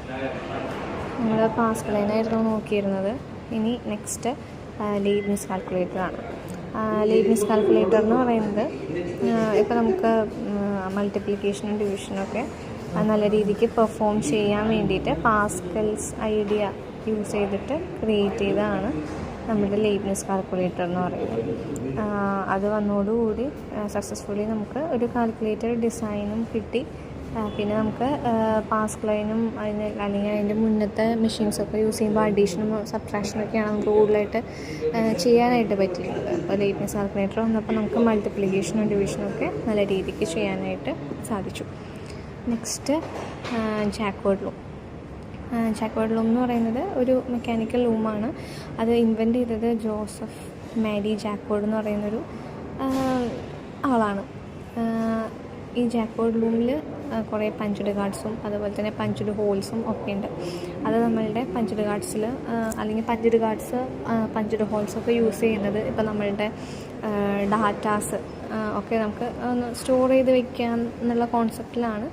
നമ്മൾ പാസ്കലിനായിരുന്നു നോക്കിയിരുന്നത്. ഇനി next ലീബ്നിസ് കാൽക്കുലേറ്ററാണ്. ലീബ്നിസ് calculator എന്ന് പറയുന്നത് ഇപ്പോൾ നമുക്ക് മൾട്ടിപ്ലിക്കേഷനും ഡിവിഷനൊക്കെ നല്ല രീതിക്ക് പെർഫോം ചെയ്യാൻ വേണ്ടിയിട്ട് പാസ്കൽസ് ഐഡിയ യൂസ് ചെയ്തിട്ട് ക്രിയേറ്റ് ചെയ്തതാണ് നമ്മുടെ ലീബ്നിസ് കാൽക്കുലേറ്റർ എന്ന് പറയുന്നത്. അത് വന്നതോടുകൂടി സക്സസ്ഫുള്ളി നമുക്ക് ഒരു കാൽക്കുലേറ്റർ ഡിസൈനും കിട്ടി. പിന്നെ നമുക്ക് പാസ്കലൈനും അല്ലെങ്കിൽ അതിൻ്റെ മുന്നത്തെ മെഷീൻസൊക്കെ യൂസ് ചെയ്യുമ്പോൾ അഡീഷനും സബ്ട്രാക്ഷനൊക്കെയാണ് നമുക്ക് കൂടുതലായിട്ട് ചെയ്യാനായിട്ട് പറ്റിയിട്ടുള്ളത്. അപ്പോൾ ലീബ്നിസ് കാൽക്കുലേറ്റർ വന്നപ്പോൾ നമുക്ക് മൾട്ടിപ്ലിക്കേഷനും ഡിവിഷനും ഒക്കെ നല്ല രീതിക്ക് ചെയ്യാനായിട്ട് സാധിച്ചു. Next jacquard loom. Jacquard loom എന്ന് പറയുന്നത് ഒരു മെക്കാനിക്കൽ ലൂമാണ്. അത് ഇൻവെൻറ്റ് ചെയ്തത് ജോസഫ് മാരി ജാക്വേർഡ് എന്ന് പറയുന്നൊരു ആളാണ്. ഈ ജാക്വേർഡ് ലൂമിൽ കുറേ പഞ്ച്ഡ് ഗാർഡ്സും അതുപോലെ തന്നെ പഞ്ച്ഡ് ഹോൾസും ഒക്കെ ഉണ്ട്. അത് നമ്മളുടെ പഞ്ച്ഡ് ഗാർഡ്സിൽ അല്ലെങ്കിൽ പഞ്ച്ഡ് ഗാർഡ്സ് പഞ്ച്ഡ് ഹോൾസൊക്കെ യൂസ് ചെയ്യുന്നത് ഇപ്പോൾ നമ്മളുടെ ഡാറ്റാസ് ഒക്കെ നമുക്ക് സ്റ്റോർ ചെയ്ത് വയ്ക്കാം എന്നുള്ള കോൺസെപ്റ്റിലാണ്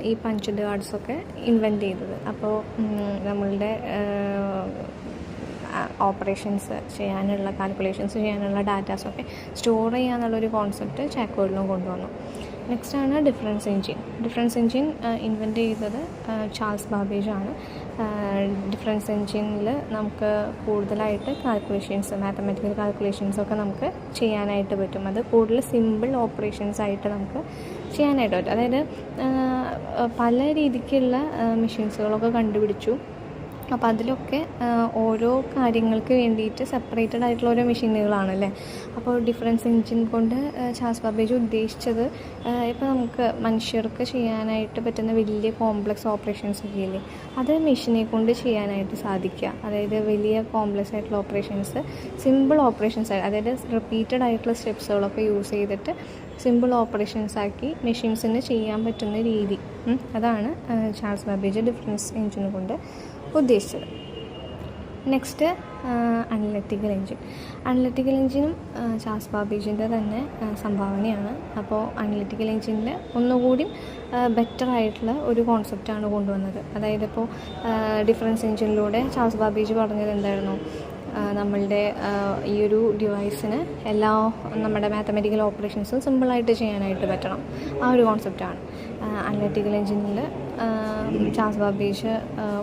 ഈ പഞ്ച്ഡ് ഗാർഡ്സൊക്കെ ഇൻവെൻറ്റ് ചെയ്തത്. അപ്പോൾ നമ്മളുടെ ഓപ്പറേഷൻസ് ചെയ്യാനുള്ള കാൽക്കുലേഷൻസ് ചെയ്യാനുള്ള ഡാറ്റാസൊക്കെ സ്റ്റോർ ചെയ്യാന്നുള്ളൊരു കോൺസെപ്റ്റ് ജാക്വേർഡിലും കൊണ്ടുവന്നു. നെക്സ്റ്റാണ് difference engine. Difference engine invent ചെയ്തത് ചാൾസ് ബാബേജ് ആണ്. ഡിഫറൻസ് എൻജിനിൽ നമുക്ക് കൂടുതലായിട്ട് കാൽക്കുലേഷൻസ് മാത്തമാറ്റിക്കൽ കാൽക്കുലേഷൻസൊക്കെ നമുക്ക് ചെയ്യാനായിട്ട് പറ്റും. അത് കൂടുതൽ സിമ്പിൾ ഓപ്പറേഷൻസ് ആയിട്ട് നമുക്ക് ചെയ്യാനായിട്ട് പറ്റും. അതായത് പല രീതിക്കുള്ള മെഷീൻസുകളൊക്കെ കണ്ടുപിടിച്ചു. അപ്പോൾ അതിലൊക്കെ ഓരോ കാര്യങ്ങൾക്ക് വേണ്ടിയിട്ട് സെപ്പറേറ്റഡ് ആയിട്ടുള്ള ഓരോ മെഷീനുകളാണല്ലേ. അപ്പോൾ ഡിഫറൻസ് എൻജിൻ കൊണ്ട് ചാൾസ് ബാബേജ് ഉദ്ദേശിച്ചത് ഇപ്പോൾ നമുക്ക് മനുഷ്യർക്ക് ചെയ്യാനായിട്ട് പറ്റുന്ന വലിയ കോംപ്ലക്സ് ഓപ്പറേഷൻസ് ഒക്കെ ഇല്ലേ, അത് മെഷീനെ കൊണ്ട് ചെയ്യാനായിട്ട് സാധിക്കുക. അതായത് വലിയ കോംപ്ലക്സ് ആയിട്ടുള്ള ഓപ്പറേഷൻസ് സിമ്പിൾ ഓപ്പറേഷൻസ് ആയി, അതായത് റിപ്പീറ്റഡ് ആയിട്ടുള്ള സ്റ്റെപ്സുകളൊക്കെ യൂസ് ചെയ്തിട്ട് സിമ്പിൾ ഓപ്പറേഷൻസ് ആക്കി മെഷീൻസിന് ചെയ്യാൻ പറ്റുന്ന രീതി, അതാണ് ചാൾസ് ബാബേജ് ഡിഫറൻസ് എൻജിൻ കൊണ്ട് ഉദ്ദേശിച്ചത്. Next analytical engine. അനലറ്റിക്കൽ എൻജിനും ചാൾസ് ബാബേജിൻ്റെ തന്നെ സംഭാവനയാണ്. അപ്പോൾ അനലറ്റിക്കൽ എൻജിനിൽ ഒന്നുകൂടി ബെറ്റർ ആയിട്ടുള്ള ഒരു കോൺസെപ്റ്റാണ് കൊണ്ടുവന്നത്. അതായത് ഇപ്പോൾ ഡിഫറൻസ് എൻജിനിലൂടെ ചാൾസ് ബാബേജ് പറഞ്ഞത് എന്തായിരുന്നു, നമ്മളുടെ ഈ ഒരു ഡിവൈസിന് എല്ലാ നമ്മുടെ മാത്തമാറ്റിക്കൽ ഓപ്പറേഷൻസും സിമ്പിളായിട്ട് ചെയ്യാനായിട്ട് പറ്റണം. ആ ഒരു കോൺസെപ്റ്റാണ് അനലറ്റിക്കൽ എൻജിനിൽ ചാൾസ് ബാബേജ്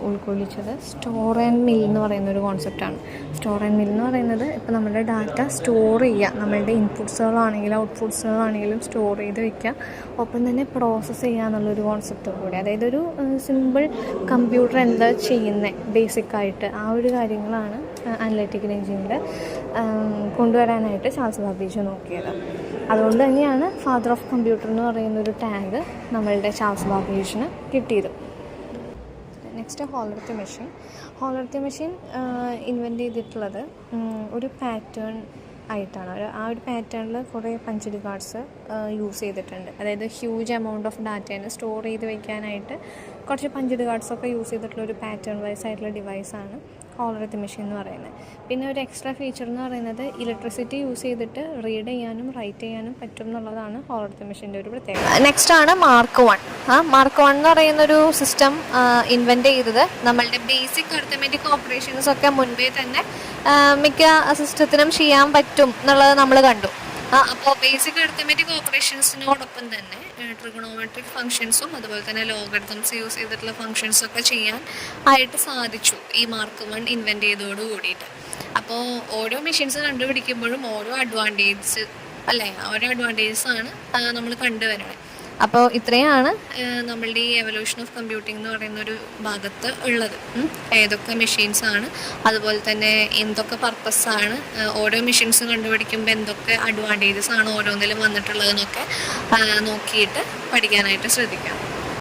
ഉൾക്കൊള്ളിച്ചത്. സ്റ്റോർ ആൻഡ് മിൽ എന്ന് പറയുന്ന ഒരു കോൺസെപ്റ്റാണ്. സ്റ്റോർ ആൻഡ് മിൽ എന്ന് പറയുന്നത് ഇപ്പോൾ നമ്മുടെ ഡാറ്റ സ്റ്റോർ ചെയ്യുക, നമ്മളുടെ ഇൻപുട്സുകളാണെങ്കിലും ഔട്ട്പുട്സുകളാണെങ്കിലും സ്റ്റോർ ചെയ്ത് വയ്ക്കുക, ഒപ്പം തന്നെ പ്രോസസ്സ് ചെയ്യുക എന്നുള്ളൊരു കോൺസെപ്റ്റ് കൂടി. അതായത് ഒരു സിമ്പിൾ കമ്പ്യൂട്ടർ എന്താ ചെയ്യുന്നത് ബേസിക്കായിട്ട് ആ ഒരു കാര്യങ്ങളാണ് അനലറ്റിക്കൽ എൻജിനിൽ കൊണ്ടുവരാനായിട്ട് ചാൾസ് ബാബേജ് നോക്കിയത്. അതുകൊണ്ട് തന്നെയാണ് ഫാദർ ഓഫ് കമ്പ്യൂട്ടർ എന്ന് പറയുന്നൊരു ടാഗ് നമ്മളുടെ ചാൾസ് ബാബേജിന് കിട്ടിയത്. Next Hollerith machine. Hollerith machine invent ചെയ്തിട്ടുള്ളത് ഒരു പാറ്റേൺ ആയിട്ടാണ്. ആ ഒരു പാറ്റേണിൽ കുറേ പഞ്ച്ഡ് കാർഡ്സ് യൂസ് ചെയ്തിട്ടുണ്ട്. അതായത് ഹ്യൂജ് എമൗണ്ട് ഓഫ് ഡാറ്റേനെ സ്റ്റോർ ചെയ്ത് വയ്ക്കാനായിട്ട് കുറച്ച് പഞ്ച്ഡ് കാർഡ്സൊക്കെ യൂസ് ചെയ്തിട്ടുള്ള ഒരു പാറ്റേൺ വൈസ് ആയിട്ടുള്ള ഡിവൈസാണ് ഹോളർത്തി മെഷീൻ എന്ന് പറയുന്നത്. പിന്നെ ഒരു എക്സ്ട്രാ ഫീച്ചർ എന്ന് പറയുന്നത് ഇലക്ട്രിസിറ്റി യൂസ് ചെയ്തിട്ട് റീഡ് ചെയ്യാനും റൈറ്റ് ചെയ്യാനും പറ്റും എന്നുള്ളതാണ് ഹോളർത്തി മെഷീൻ്റെ ഒരു പ്രത്യേകത. നെക്സ്റ്റ് ആണ് മാർക്ക് 1. മാർക്ക് 1 എന്ന് പറയുന്നൊരു സിസ്റ്റം ഇൻവെൻറ്റ് ചെയ്തത് നമ്മളുടെ ബേസിക് അരിത്മെറ്റിക് ഓപ്പറേഷൻസ് ഒക്കെ മുൻപേ തന്നെ മിക്ക സിസ്റ്റത്തിനും ചെയ്യാൻ പറ്റും എന്നുള്ളത് നമ്മൾ കണ്ടു. അപ്പോൾ ബേസിക് അരിത്മെറ്റിക് ഓപ്പറേഷൻസിനോടൊപ്പം തന്നെ ട്രിഗണോമെട്രിക് ഫംഗ്ഷൻസും അതുപോലെ തന്നെ ലോഗരിതംസ് യൂസ് ചെയ്തിട്ടുള്ള ഫംഗ്ഷൻസൊക്കെ ചെയ്യാൻ ആയിട്ട് സാധിച്ചു ഈ മാർക്ക് 1 ഇൻവെൻറ്റ് ചെയ്തതോട് കൂടിയിട്ട്. അപ്പോൾ ഓരോ മെഷീൻസ് കണ്ടുപിടിക്കുമ്പോഴും ഓരോ അഡ്വാൻറ്റേജസ് അല്ലേ, ഓരോ അഡ്വാൻറ്റേജസാണ് നമ്മൾ കണ്ടുവരുന്നത്. അപ്പോൾ ഇത്രയാണ് നമ്മളുടെ ഈ എവല്യൂഷൻ ഓഫ് കമ്പ്യൂട്ടിംഗ് എന്ന് പറയുന്നൊരു ഭാഗത്ത് ഉള്ളത്. ഏതൊക്കെ മെഷീൻസാണ്, അതുപോലെ തന്നെ എന്തൊക്കെ പർപ്പസാണ്, ഓരോ മെഷീൻസും കണ്ടുപിടിക്കുമ്പോൾ എന്തൊക്കെ അഡ്വാൻറ്റേജസ് ആണ് ഓരോന്നിലും വന്നിട്ടുള്ളതെന്നൊക്കെ നോക്കിയിട്ട് പഠിക്കാനായിട്ട് ശ്രദ്ധിക്കാം.